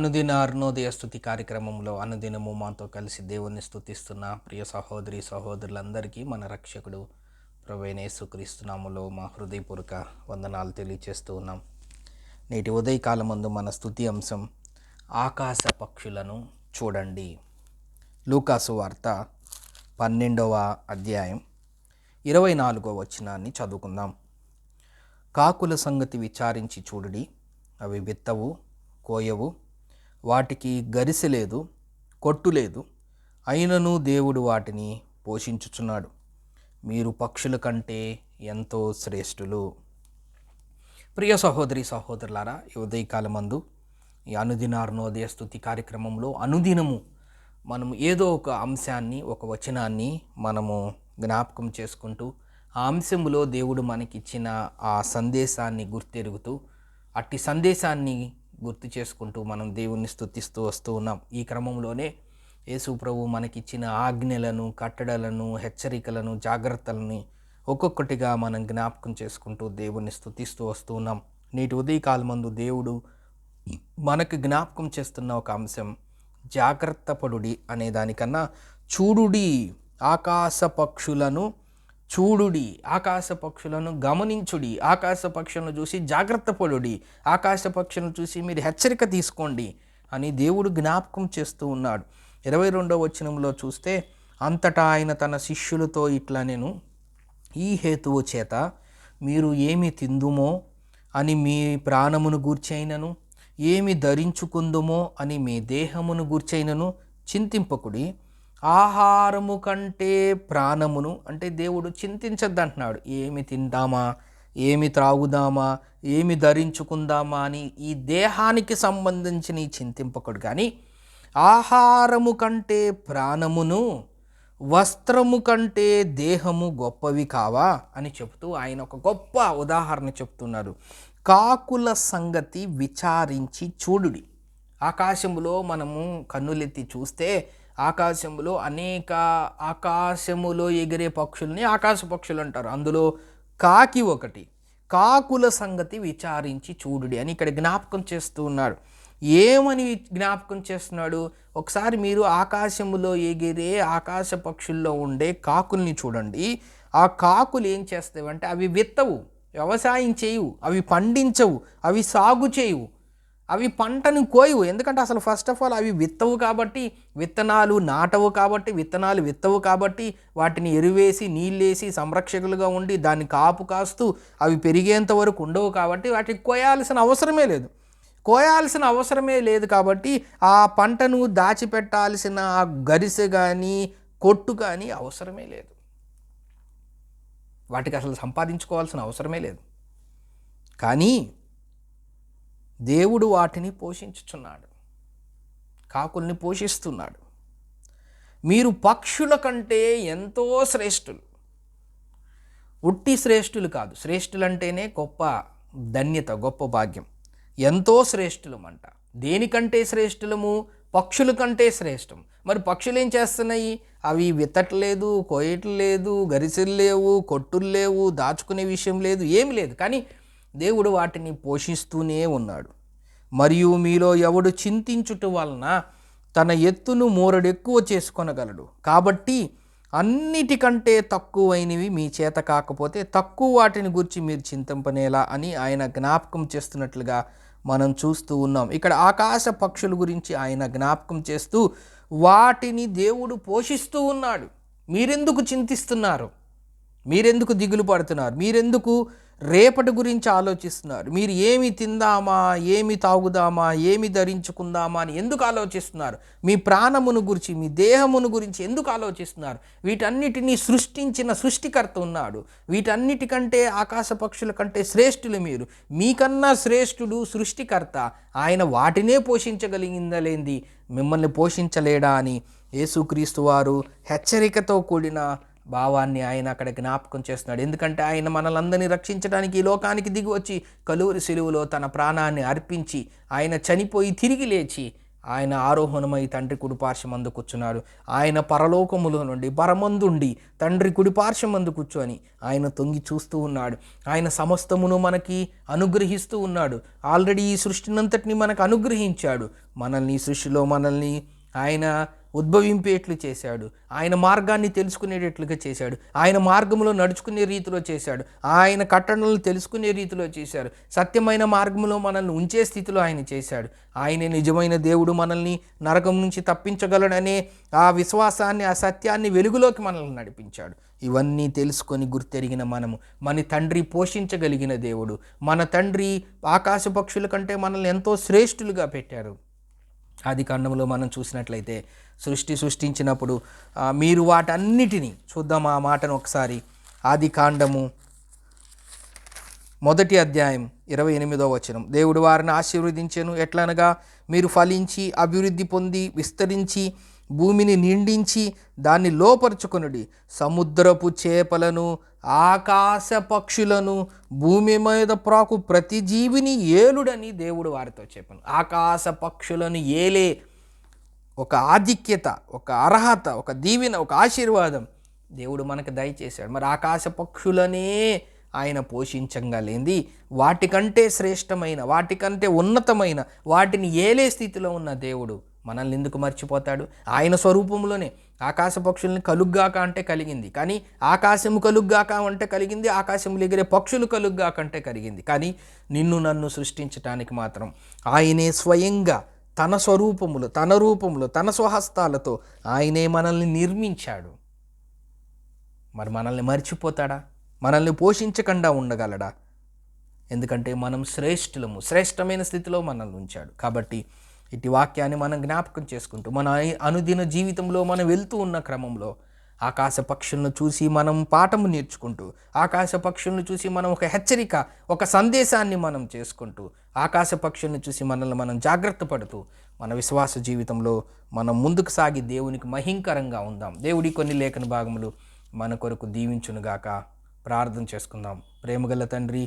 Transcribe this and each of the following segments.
అనుదిన అరుణోదయ స్తుతి కార్యక్రమంలో అనుదినము మాతో కలిసి దేవుణ్ణి స్తుతిస్తున్న ప్రియ సహోదరి సహోదరులందరికీ మన రక్షకుడు ప్రభువైన యేసుక్రీస్తు నామములో మా హృదయపూర్వక వందనాలు తెలియచేస్తూ ఉన్నాం. నేటి ఉదయకాలమందు మన స్తుతి అంశం ఆకాశ పక్షులను చూడండి. లూకాసు వార్త 12వ అధ్యాయం 24వ వచనాన్ని చదువుకుందాం. కాకుల సంగతి విచారించి చూడుడి, అవి విత్తవు, కోయవు, వాటికి గరిసె లేదు, కొట్టు లేదు, అయినను దేవుడు వాటిని పోషించుచున్నాడు. మీరు పక్షుల కంటే ఎంతో శ్రేష్ఠులు. ప్రియ సహోదరి సహోదరులారా, ఈ ఉదయకాలమందు ఈ అనుదిన అరుణోదయ స్తుతి కార్యక్రమంలో అనుదినము మనము ఏదో ఒక అంశాన్ని, ఒక వచనాన్ని మనము జ్ఞాపకం చేసుకుంటూ ఆ అంశములో దేవుడు మనకిచ్చిన ఆ సందేశాన్ని గుర్తెరుగుతూ అట్టి సందేశాన్ని గుర్తు చేసుకుంటూ మనం దేవుణ్ణి స్తుతిస్తూ వస్తూ ఉన్నాం. ఈ క్రమంలోనే యేసు ప్రభు మనకిచ్చిన ఆజ్ఞలను, కట్టడలను, హెచ్చరికలను, జాగ్రత్తలని ఒక్కొక్కటిగా మనం జ్ఞాపకం చేసుకుంటూ దేవుణ్ణి స్తుతిస్తూ వస్తూ ఉన్నాం. నేటి ఉదయకాలమందు దేవుడు మనకు జ్ఞాపకం చేస్తున్న ఒక అంశం జాగ్రత్త పడుడి అనే దానికన్నా చూడుడి, ఆకాశ పక్షులను చూడుడి, ఆకాశ పక్షులను గమనించుడి, ఆకాశ పక్షులను చూసి జాగ్రత్త పడుడి, ఆకాశ పక్షులను చూసి మీరు హెచ్చరిక తీసుకోండి అని దేవుడు జ్ఞాపకం చేస్తూ ఉన్నాడు. 22వ వచనంలో చూస్తే, అంతటా ఆయన తన శిష్యులతో ఇట్లా నేను ఈ హేతువు చేత మీరు ఏమి తిందుమో అని మీ ప్రాణమును గూర్చైనను, ఏమి ధరించుకుందుమో అని మీ దేహమును గూర్చైనను చింతింపకుడి. ఆహారము కంటే ప్రాణమును, అంటే దేవుడు చింతించద్దంటున్నాడు. ఏమి తిందామా, ఏమి త్రాగుదామా, ఏమి ధరించుకుందామా అని ఈ దేహానికి సంబంధించిన చింతింపకుడు, కానీ ఆహారము కంటే ప్రాణమును, వస్త్రము కంటే దేహము గొప్పవి కావా అని చెబుతూ ఆయన ఒక గొప్ప ఉదాహరణ చెప్తున్నారు. కాకుల సంగతి విచారించి చూడుడి. ఆకాశములో మనము కన్నులెత్తి చూస్తే ఆకాశములో అనేక ఆకాశములో ఎగిరే పక్షుల్ని ఆకాశ పక్షులు అంటారు. అందులో కాకి ఒకటి. కాకుల సంగతి విచారించి చూడుడి అని ఇక్కడ జ్ఞాపకం చేస్తూ ఉన్నాడు. ఏమని జ్ఞాపకం చేస్తున్నాడు? ఒకసారి మీరు ఆకాశములో ఎగిరే ఆకాశ పక్షుల్లో ఉండే కాకుల్ని చూడండి. ఆ కాకులు ఏం చేస్తావంటే అవి విత్తవు, వ్యవసాయం చేయవు, అవి పండించవు, అవి సాగు చేయవు, అవి పంటను కోయవు. ఎందుకంటే అసలు ఫస్ట్ ఆఫ్ ఆల్ అవి విత్తవు కాబట్టి, విత్తనాలు నాటవు కాబట్టి, విత్తనాలు విత్తవు కాబట్టి, వాటిని ఎరువేసి నీళ్ళేసి సంరక్షకులుగా ఉండి దాన్ని కాపు కాస్తూ అవి పెరిగేంత వరకు ఉండవు కాబట్టి వాటికి కోయాల్సిన అవసరమే లేదు కాబట్టి ఆ పంటను దాచిపెట్టాల్సిన ఆ గరిసె కానీ కొట్టు కానీ అవసరమే లేదు. వాటికి అసలు సంపాదించుకోవాల్సిన అవసరమే లేదు. కానీ దేవుడు వాటిని పోషించుచున్నాడు, కాకుల్ని పోషిస్తున్నాడు. మీరు పక్షుల కంటే ఎంతో శ్రేష్ఠులు. ఉట్టి శ్రేష్ఠులు కాదు, శ్రేష్ఠులంటేనే గొప్ప ధన్యత, గొప్ప భాగ్యం. ఎంతో శ్రేష్ఠులమంట. దేనికంటే శ్రేష్ఠులము? పక్షుల కంటే శ్రేష్టం. మరి పక్షులు ఏం చేస్తున్నాయి? అవి విత్తట్లేదు, కోయట్లేదు, గరిసెలు లేవు, కొట్టులు లేవు, దాచుకునే విషయం లేదు, ఏమి లేదు. కానీ దేవుడు వాటిని పోషిస్తూనే ఉన్నాడు. మరియు మీలో ఎవడు చింతించుట వలన తన ఎత్తును మూరడెక్కువ చేసుకొనగలడు. కాబట్టి అన్నిటికంటే తక్కువైనవి మీ చేత కాకపోతే తక్కువ వాటిని గురించి మీరు చింతింపనేలా అని ఆయన జ్ఞాపకం చేస్తున్నట్లుగా మనం చూస్తూ ఉన్నాం. ఇక్కడ ఆకాశ పక్షుల గురించి ఆయన జ్ఞాపకం చేస్తూ వాటిని దేవుడు పోషిస్తూ ఉన్నాడు. మీరెందుకు చింతిస్తున్నారు? మీరెందుకు దిగులు పడుతున్నారు? మీరెందుకు రేపటి గురించి ఆలోచిస్తున్నారు? మీరు ఏమి తిందామా, ఏమి తాగుదామా, ఏమి ధరించుకుందామా అని ఎందుకు ఆలోచిస్తున్నారు? మీ ప్రాణమును గురించి, మీ దేహమును గురించి ఎందుకు ఆలోచిస్తున్నారు? వీటన్నిటినీ సృష్టించిన సృష్టికర్త ఉన్నాడు. వీటన్నిటికంటే ఆకాశ పక్షుల కంటే శ్రేష్ఠులు మీరు. మీకన్నా శ్రేష్ఠుడు సృష్టికర్త. ఆయన వాటినే పోషించగలిగిందలేంది మిమ్మల్ని పోషించలేడా అని యేసుక్రీస్తు వారు హెచ్చరికతో కూడిన భావాన్ని ఆయన అక్కడ జ్ఞాపకం చేస్తున్నాడు. ఎందుకంటే ఆయన మనలందరినీ రక్షించడానికి ఈ లోకానికి దిగి వచ్చి కలువరి శిలువలో తన ప్రాణాన్ని అర్పించి ఆయన చనిపోయి తిరిగి లేచి ఆయన ఆరోహణమై తండ్రి కుడిపార్శ్వమందు కూర్చున్నాడు. ఆయన పరలోకములో నుండి పరమందుండి తండ్రి కుడిపార్శ్వమందు కూర్చొని ఆయన తొంగి చూస్తూ ఉన్నాడు. ఆయన సమస్తమును మనకి అనుగ్రహిస్తూ ఉన్నాడు. ఆల్రెడీ ఈ సృష్టినంతటిని మనకు అనుగ్రహించాడు. మనల్ని ఈ సృష్టిలో మనల్ని ఆయన ఉద్భవింపేట్లు చేశాడు. ఆయన మార్గాన్ని తెలుసుకునేటట్లుగా చేశాడు. ఆయన మార్గంలో నడుచుకునే రీతిలో చేశాడు. ఆయన కట్టడలను తెలుసుకునే రీతిలో చేశాడు. సత్యమైన మార్గంలో మనల్ని ఉంచే స్థితిలో ఆయన చేశాడు. ఆయనే నిజమైన దేవుడు, మనల్ని నరకం నుంచి తప్పించగలడనే ఆ విశ్వాసాన్ని, ఆ సత్యాన్ని వెలుగులోకి మనల్ని నడిపించాడు. ఇవన్నీ తెలుసుకొని గుర్తెరిగిన మనము, మన తండ్రి పోషించగలిగిన దేవుడు, మన తండ్రి ఆకాశ పక్షుల కంటే మనల్ని ఎంతో శ్రేష్ఠులుగా పెట్టారు. ఆది కాండంలో మనం చూసినట్లయితే సృష్టించినప్పుడు మీరు వాటన్నిటినీ చూద్దాం. ఆ మాటను ఒకసారి. ఆది కాండము 1వ అధ్యాయం 28వ వచనం. దేవుడు వారిని ఆశీర్వదించెను, ఎట్లనగా మీరు ఫలించి అభివృద్ధి పొంది విస్తరించి భూమిని నిండించి దాన్ని లోపరుచుకొనుడి, సముద్రపు చేపలను ఆకాశ పక్షులను భూమి మీద ప్రాకు ప్రతి జీవిని ఏలుడని దేవుడు వారితో చెప్పాను. ఆకాశ పక్షులను ఏలే ఒక ఆధిక్యత, ఒక అర్హత, ఒక దీవెన, ఒక ఆశీర్వాదం దేవుడు మనకు దయచేశాడు. మరి ఆకాశ పక్షులనే ఆయన పోషించగలిగింది, వాటికంటే శ్రేష్టమైన, వాటికంటే ఉన్నతమైన, వాటిని ఏలే స్థితిలో ఉన్న దేవుడు మనల్ని ఎందుకు మర్చిపోతాడు? ఆయన స్వరూపంలోనే ఆకాశ పక్షుల్ని కలుగ్గాక అంటే కలిగింది, కానీ ఆకాశము కలుగ్గాక అంటే కలిగింది, ఆకాశములు ఎగిరే పక్షులు కలుగ్గాక అంటే కలిగింది. కానీ నిన్ను నన్ను సృష్టించటానికి మాత్రం ఆయనే స్వయంగా తన స్వరూపములు, తన రూపములు, తన స్వహస్తాలతో ఆయనే మనల్ని నిర్మించాడు. మరి మనల్ని మర్చిపోతాడా? మనల్ని పోషించకుండా ఉండగలడా? ఎందుకంటే మనం శ్రేష్ఠులము, శ్రేష్టమైన స్థితిలో మనల్ని ఉంచాడు. కాబట్టి ఇటు వాక్యాన్ని మనం జ్ఞాపకం చేసుకుంటూ మన అనుదిన జీవితంలో మనం వెళ్తూ ఉన్న క్రమంలో ఆకాశ పక్షులను చూసి మనం పాఠము నేర్చుకుంటూ, ఆకాశ పక్షులను చూసి మనం ఒక హెచ్చరిక, ఒక సందేశాన్ని మనం చేసుకుంటూ, ఆకాశ పక్షులను చూసి మనల్ని మనం జాగ్రత్త పడుతూ మన విశ్వాస జీవితంలో మనం ముందుకు సాగి దేవునికి మహింకరంగా ఉందాం. దేవుడి కొన్ని లేఖన భాగములు మన కొరకు దీవించునుగాక. ప్రార్థన చేసుకుందాం. ప్రేమగల తండ్రి,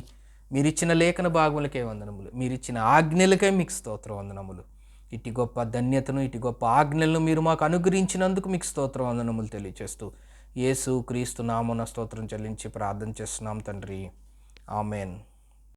మీరిచ్చిన లేఖన భాగములకే వందనములు, మీరిచ్చిన ఆజ్ఞలకే మీకు స్తోత్ర వందనములు. ఇటు గొప్ప ధన్యతను, ఇటు గొప్ప ఆజ్ఞలను మీరు మాకు అనుగ్రహించినందుకు మీకు స్తోత్ర వందనములు తెలియజేస్తూ యేసు క్రీస్తు నామమున స్తోత్రం చెల్లించి ప్రార్థన చేస్తున్నాం తండ్రి. ఆమెన్.